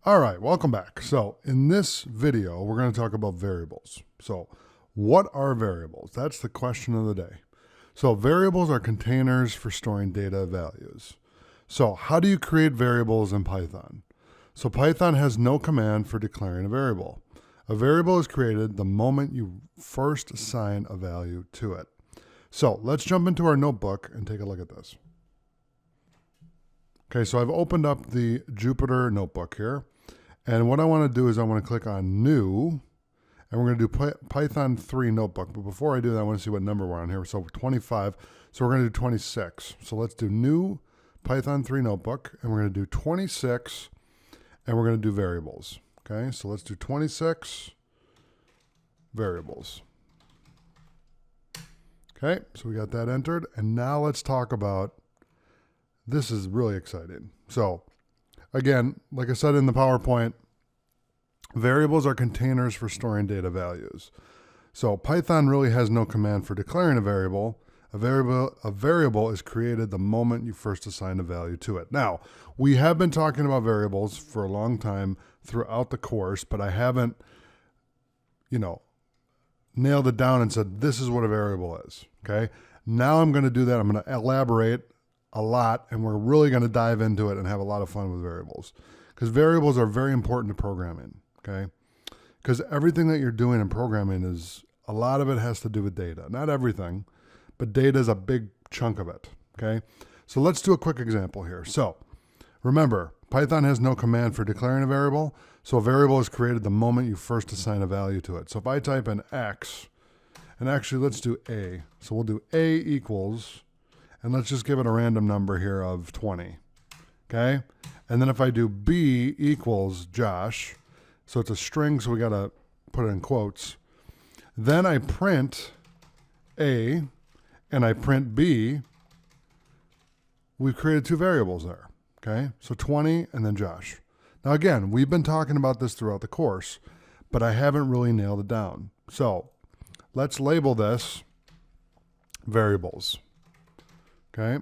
All right, welcome back. So in this video, we're going to talk about variables. So what are variables? That's the question of the day. So variables are containers for storing data values. So how do you create variables in Python? So Python has no command for declaring a variable. A variable is created the moment you first assign a value to it. So let's jump into our notebook and take a look at this. Okay, so I've opened up the Jupyter notebook here. And what I want to do is I want to click on New, and we're going to do Python 3 notebook. But before I do that, I want to see what number we're on here. So 25, so we're going to do 26. So let's do New Python 3 notebook, and we're going to do 26, and we're going to do variables. Okay, so let's do 26 variables. Okay, so we got that entered, and now let's talk about, this is really exciting. So again, like I said in the PowerPoint, variables are containers for storing data values. So Python really has no command for declaring a variable. A variable is created the moment you first assign a value to it. Now, we have been talking about variables for a long time throughout the course, but I haven't, nailed it down and said, this is what a variable is, okay? Now I'm going to do that. I'm going to elaborate a lot, and we're really going to dive into it and have a lot of fun with variables, because variables are very important to programming, okay? Because everything that you're doing in programming is, a lot of it has to do with data. Not everything, but data is a big chunk of it, okay? So let's do a quick example here. So remember, Python has no command for declaring a variable, so a variable is created the moment you first assign a value to it. So if I type in X, and actually let's do A. So we'll do A equals, and let's just give it a random number here of 20, okay? And then if I do B equals Josh, so it's a string, so we gotta put it in quotes. Then I print A, and I print B. We've created two variables there, okay? So 20 and then Josh. Now again, we've been talking about this throughout the course, but I haven't really nailed it down. So let's label this variables. Okay.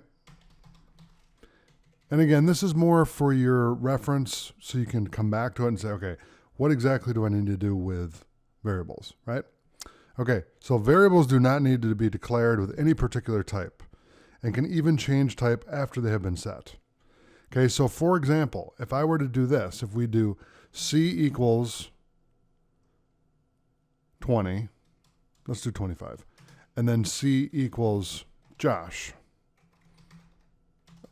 And again, this is more for your reference, so you can come back to it and say, okay, what exactly do I need to do with variables, right? Okay, so variables do not need to be declared with any particular type and can even change type after they have been set. Okay, so for example, if I were to do this, if we do C equals 20, let's do 25, and then C equals Josh.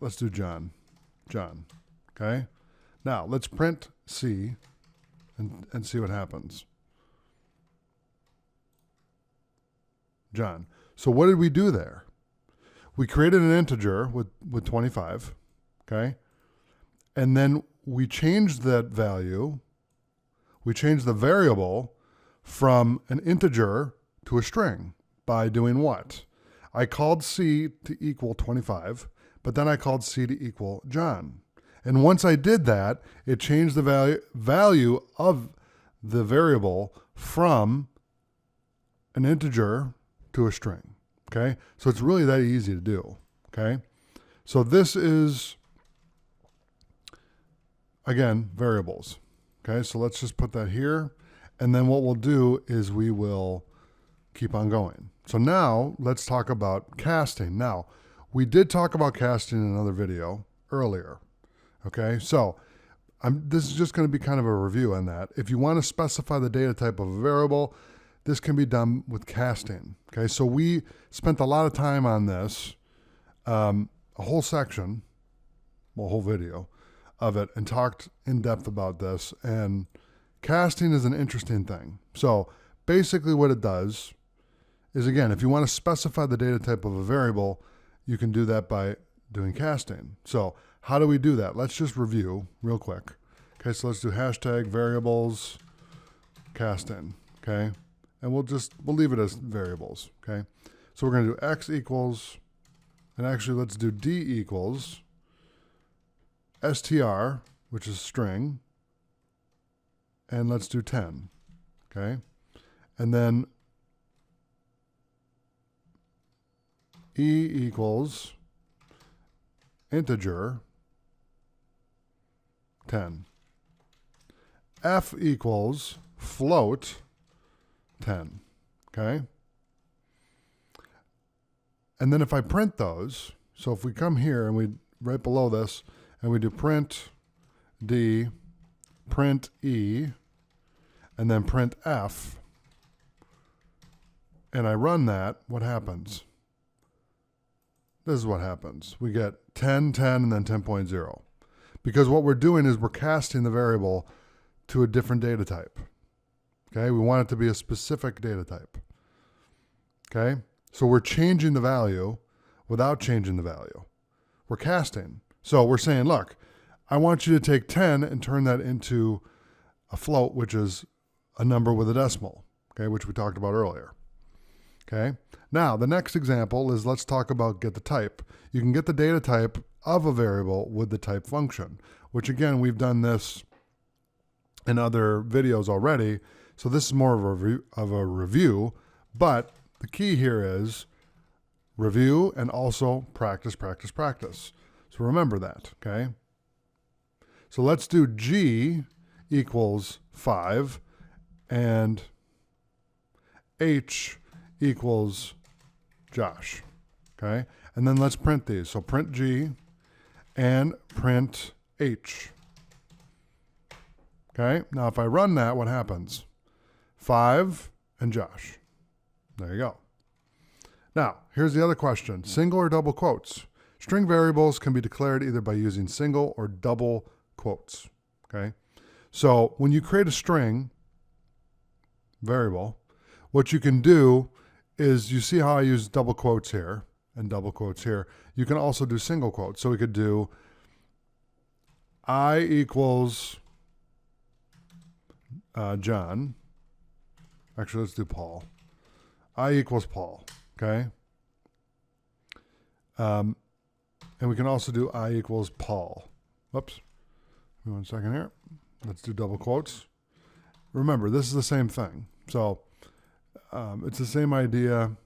Let's do John, okay? Now, let's print C and see what happens. John. So what did we do there? We created an integer with 25, okay? And then we changed that value, we changed the variable from an integer to a string by doing what? I called C to equal 25, but then I called C to equal John. And once I did that, it changed the value of the variable from an integer to a string, okay? So it's really that easy to do, okay? So this is, again, variables, okay? So let's just put that here, and then what we'll do is we will keep on going. So now let's talk about casting. Now, we did talk about casting in another video earlier, okay? So this is just going to be kind of a review on that. If you want to specify the data type of a variable, this can be done with casting, okay? So we spent a lot of time on this, a whole section, well, a whole video of it, and talked in depth about this. And casting is an interesting thing. So basically what it does is, again, if you want to specify the data type of a variable, you can do that by doing casting. So how do we do that? Let's just review real quick. Okay, so let's do hashtag variables casting, okay? And we'll leave it as variables, okay? So we're gonna do X equals, and actually let's do D equals str, which is string, and let's do 10, okay? And then E equals integer 10. f equals float 10, okay? And then if I print those, so if we come here and we, right below this, and we do print D, print E, and then print F, and I run that, what happens? This is what happens. We get 10, 10, and then 10.0. Because what we're doing is we're casting the variable to a different data type. Okay, we want it to be a specific data type. Okay, so we're changing the value without changing the value. We're casting. So we're saying, look, I want you to take 10 and turn that into a float, which is a number with a decimal, okay, which we talked about earlier. Okay, now the next example is, let's talk about get the type. You can get the data type of a variable with the type function, which again, we've done this in other videos already. So this is more of a review, but the key here is review and also practice, practice, practice. So remember that, okay? So let's do G equals 5 and H equals Josh, okay? And then let's print these. So print G and print H. Okay, now if I run that, what happens? 5 and Josh. There you go. Now, here's the other question. Single or double quotes? String variables can be declared either by using single or double quotes. Okay, so when you create a string variable, what you can do is, you see how I use double quotes here and double quotes here. You can also do single quotes. So we could do I equals John. Actually, let's do Paul. I equals Paul, okay? And we can also do I equals Paul. Whoops. Give me 1 second here. Let's do double quotes. Remember, this is the same thing. So it's the same idea,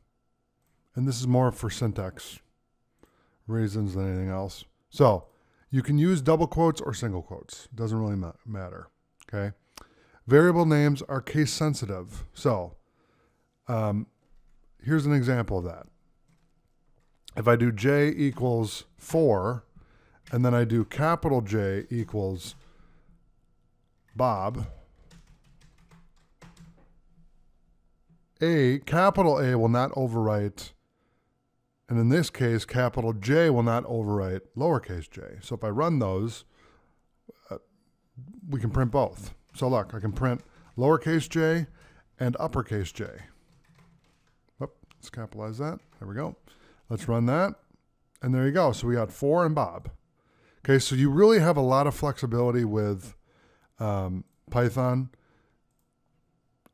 and this is more for syntax reasons than anything else. So you can use double quotes or single quotes. It doesn't really matter, okay? Variable names are case sensitive. So here's an example of that. If I do J equals 4, and then I do capital J equals Bob, capital A will not overwrite, and in this case, capital J will not overwrite lowercase j. So if I run those, we can print both. So look, I can print lowercase j and uppercase j. Whoop, let's capitalize that. There we go. Let's run that. And there you go. So we got 4 and Bob. Okay, so you really have a lot of flexibility with Python.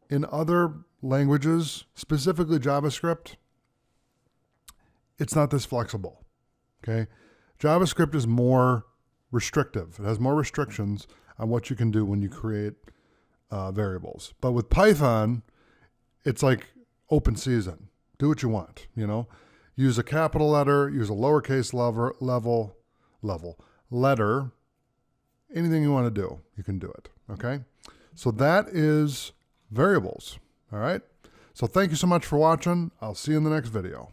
In other languages, specifically JavaScript, it's not this flexible. Okay, JavaScript is more restrictive. It has more restrictions on what you can do when you create variables. But with Python, it's like open season. Do what you want, you know. Use a capital letter, use a lowercase letter, anything you want to do, you can do it, okay? So that is variables, all right? So thank you so much for watching. I'll see you in the next video.